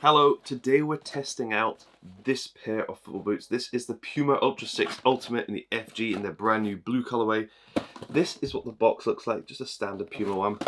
Hello, today we're testing out this pair of football boots. This is the PUMA Ultra 6 Ultimate in the FG in their brand new blue colorway. This is what the box looks like, just a standard PUMA one.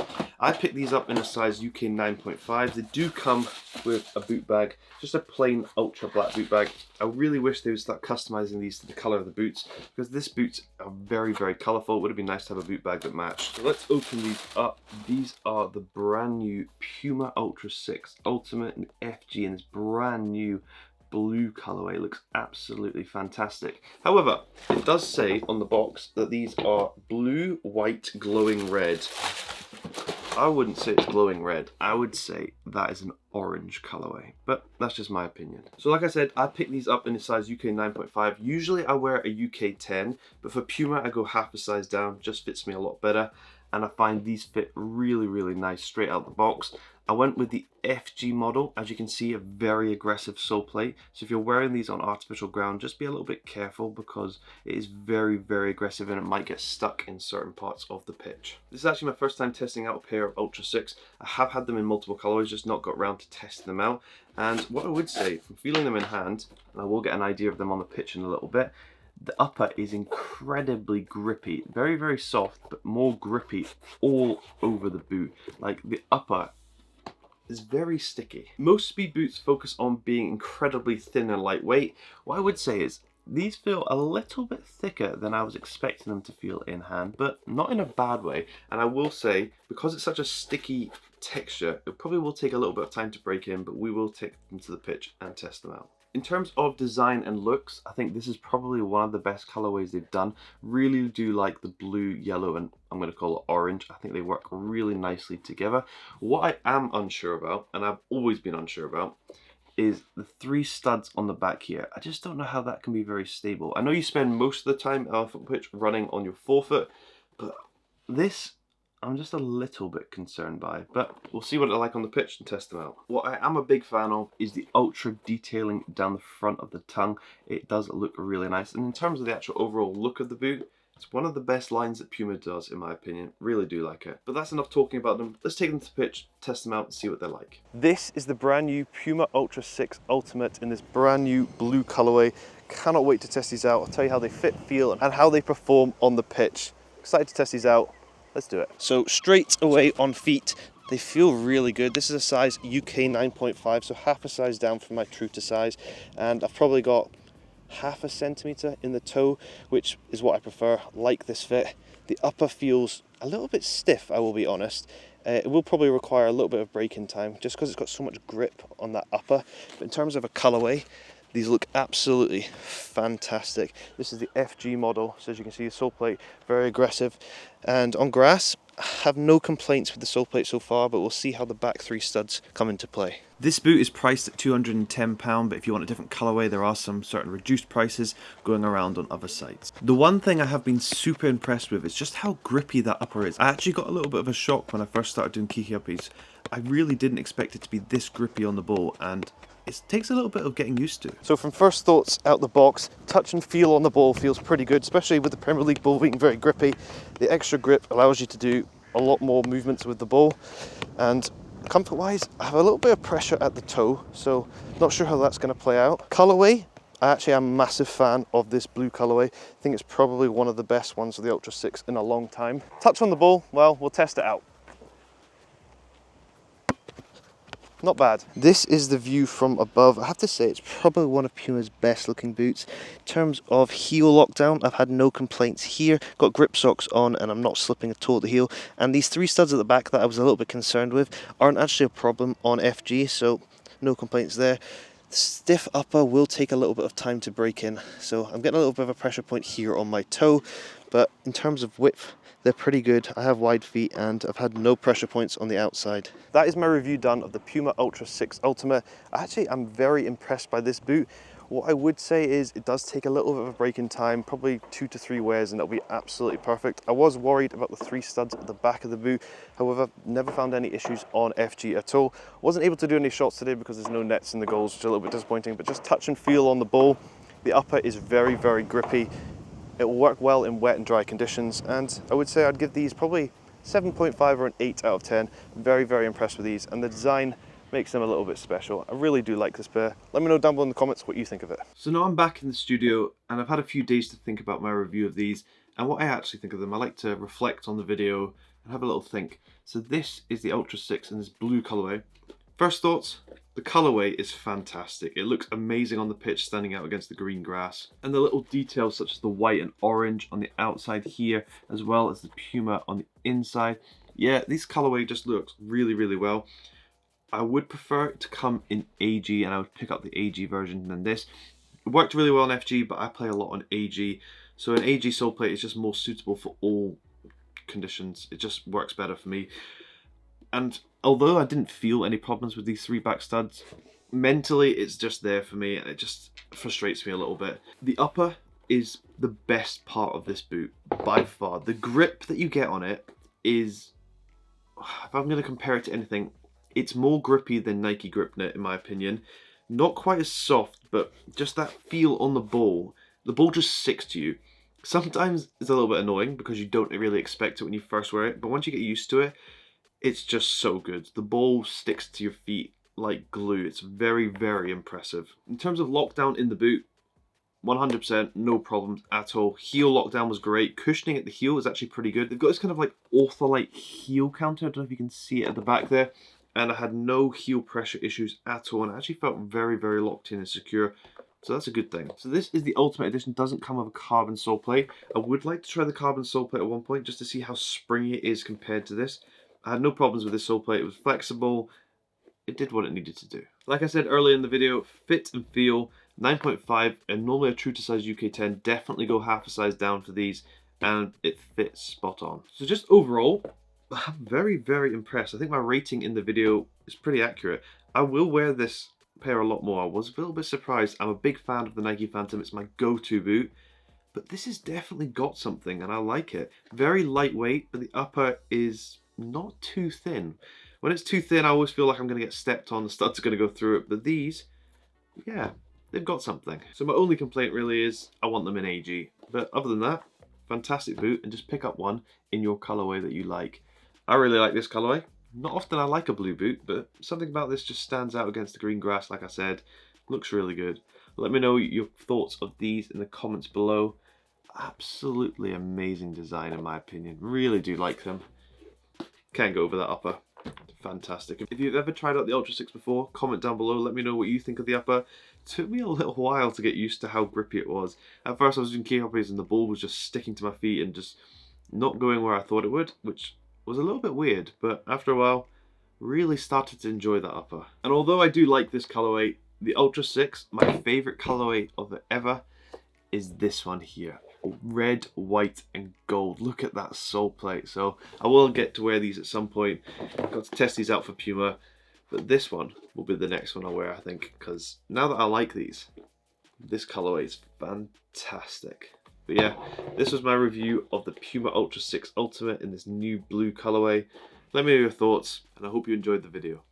I picked these up in a size UK 9.5. They do come with a boot bag, just a plain ultra black boot bag. I really wish they would start customizing these to the color of the boots, because this boots are very, very colorful. It would have been nice to have a boot bag that matched. So let's open these up. These are the brand new PUMA Ultra 6 Ultimate in FG in this brand new blue colorway. It looks absolutely fantastic. However, it does say on the box that these are blue, white, glowing red. I wouldn't say it's glowing red. I would say that is an orange colorway, but that's just my opinion. So like I said, I picked these up in a size UK 9.5. Usually I wear a UK 10, but for PUMA I go half a size down. Just fits me a lot better, and I find these fit really, really nice straight out the box. I went with the FG model. As you can see, a very aggressive sole plate. So if you're wearing these on artificial ground, just be a little bit careful, because it is very, very aggressive and it might get stuck in certain parts of the pitch. This is actually my first time testing out a pair of Ultra 6. I have had them in multiple colorways, just not got around to testing them out. And what I would say, from feeling them in hand, and I will get an idea of them on the pitch in a little bit, the upper is incredibly grippy, very, very soft, but more grippy all over the boot. Like, the upper is very sticky. Most speed boots focus on being incredibly thin and lightweight. What I would say is these feel a little bit thicker than I was expecting them to feel in hand, but not in a bad way. And I will say, because it's such a sticky texture, it probably will take a little bit of time to break in, but we will take them to the pitch and test them out. In terms of design and looks, I think this is probably one of the best colorways they've done. Really do like the blue, yellow, and I'm going to call it orange. I think they work really nicely together. What I am unsure about, and I've always been unsure about, is the 3 studs on the back here. I just don't know how that can be very stable. I know you spend most of the time on a football pitch running on your forefoot, but this I'm just a little bit concerned by, but we'll see what they're like on the pitch and test them out. What I am a big fan of is the ultra detailing down the front of the tongue. It does look really nice, and in terms of the actual overall look of the boot, it's one of the best lines that PUMA does, in my opinion. Really do like it. But that's enough talking about them. Let's take them to the pitch, test them out, and see what they're like. This is the brand new PUMA Ultra 6 Ultimate in this brand new blue colorway. Cannot wait to test these out. I'll tell you how they fit, feel, and how they perform on the pitch. Excited to test these out. Let's do it. So straight away on feet, they feel really good. This is a size UK 9.5, so half a size down from my true to size. And I've probably got half a centimetre in the toe, which is what I prefer, like this fit. The upper feels a little bit stiff, I will be honest. It will probably require a little bit of break-in time, just because it's got so much grip on that upper. But in terms of a colourway, these look absolutely fantastic. This is the FG model, so as you can see, the sole plate, very aggressive. And on grass, I have no complaints with the sole plate so far, but we'll see how the back 3 studs come into play. This boot is priced at £210, but if you want a different colourway, there are some certain reduced prices going around on other sites. The one thing I have been super impressed with is just how grippy that upper is. I actually got a little bit of a shock when I first started doing kiki uppies. I really didn't expect it to be this grippy on the ball, and it takes a little bit of getting used to. So from first thoughts out the box, touch and feel on the ball feels pretty good, especially with the Premier League ball being very grippy. The extra grip allows you to do a lot more movements with the ball. And comfort wise, I have a little bit of pressure at the toe, so not sure how that's going to play out. Colorway, I actually am a massive fan of this blue colorway. I think it's probably one of the best ones of the Ultra 6 in a long time. Touch on the ball, well, we'll test it out. Not bad. This is the view from above. I have to say it's probably one of PUMA's best looking boots. In terms of heel lockdown, I've had no complaints here. Got grip socks on and I'm not slipping at all at the heel. And these 3 studs at the back that I was a little bit concerned with aren't actually a problem on FG, so no complaints there. The stiff upper will take a little bit of time to break in, so I'm getting a little bit of a pressure point here on my toe, but in terms of width, they're pretty good. I have wide feet and I've had no pressure points on the outside. That is my review done of the PUMA Ultra 6 Ultimate. Actually, I'm very impressed by this boot. What I would say is it does take a little bit of a break in time, probably 2 to 3 wears, and it'll be absolutely perfect. I was worried about the 3 studs at the back of the boot. However, never found any issues on FG at all. Wasn't able to do any shots today because there's no nets in the goals, which is a little bit disappointing, but just touch and feel on the ball. The upper is very, very grippy. It will work well in wet and dry conditions, and I would say I'd give these probably 7.5 or an 8 out of 10. Very, very impressed with these, and the design makes them a little bit special. I really do like this pair. Let me know down below in the comments what you think of it. So now I'm back in the studio and I've had a few days to think about my review of these and what I actually think of them. I like to reflect on the video and have a little think. So this is the Ultra 6 in this blue colorway. First thoughts, the colorway is fantastic. It looks amazing on the pitch standing out against the green grass. And the little details such as the white and orange on the outside here, as well as the Puma on the inside. Yeah, this colorway just looks really, really well. I would prefer it to come in AG, and I would pick up the AG version than this. It worked really well on FG, but I play a lot on AG. So an AG sole plate is just more suitable for all conditions. It just works better for me. And although I didn't feel any problems with these 3 back studs, mentally it's just there for me and it just frustrates me a little bit. The upper is the best part of this boot by far. The grip that you get on it is, if I'm going to compare it to anything, it's more grippy than Nike GripNet in my opinion. Not quite as soft, but just that feel on the ball. The ball just sticks to you. Sometimes it's a little bit annoying because you don't really expect it when you first wear it, but once you get used to it, it's just so good. The ball sticks to your feet like glue. It's very, very impressive. In terms of lockdown in the boot, 100%, no problems at all. Heel lockdown was great. Cushioning at the heel is actually pretty good. They've got this kind of like ortholite heel counter. I don't know if you can see it at the back there. And I had no heel pressure issues at all. And I actually felt very, very locked in and secure. So that's a good thing. So this is the Ultimate Edition. Doesn't come with a carbon sole plate. I would like to try the carbon sole plate at one point just to see how springy it is compared to this. I had no problems with this sole plate. It was flexible. It did what it needed to do. Like I said earlier in the video, fit and feel 9.5, and normally a true to size UK 10. Definitely go half a size down for these, and it fits spot on. So just overall, I'm very, very impressed. I think my rating in the video is pretty accurate. I will wear this pair a lot more. I was a little bit surprised. I'm a big fan of the Nike Phantom. It's my go-to boot. But this has definitely got something, and I like it. Very lightweight, but the upper is not too thin. When it's too thin, I always feel like I'm going to get stepped on. The studs are going to go through it. But these, yeah, they've got something. So my only complaint really is I want them in AG. But other than that, fantastic boot, and just pick up one in your colorway that you like. I really like this colorway. Not often I like a blue boot, but something about this just stands out against the green grass, like I said. Looks really good. Let me know your thoughts of these in the comments below. Absolutely amazing design in my opinion. Really do like them. Can't go over that upper. Fantastic. If you've ever tried out the Ultra 6 before, comment down below. Let me know what you think of the upper. It took me a little while to get used to how grippy it was. At first I was doing key hoppies and the ball was just sticking to my feet and just not going where I thought it would, which was a little bit weird, but after a while, really started to enjoy that upper. And although I do like this colorway, the Ultra 6, my favorite colorway of it ever is this one here. Red, white, and gold. Look at that sole plate. So I will get to wear these at some point. I've got to test these out for Puma, but this one will be the next one I'll wear, I think, because now that I like these, this colorway is fantastic. But yeah, this was my review of the Puma Ultra 6 Ultimate in this new blue colorway. Let me know your thoughts, and I hope you enjoyed the video.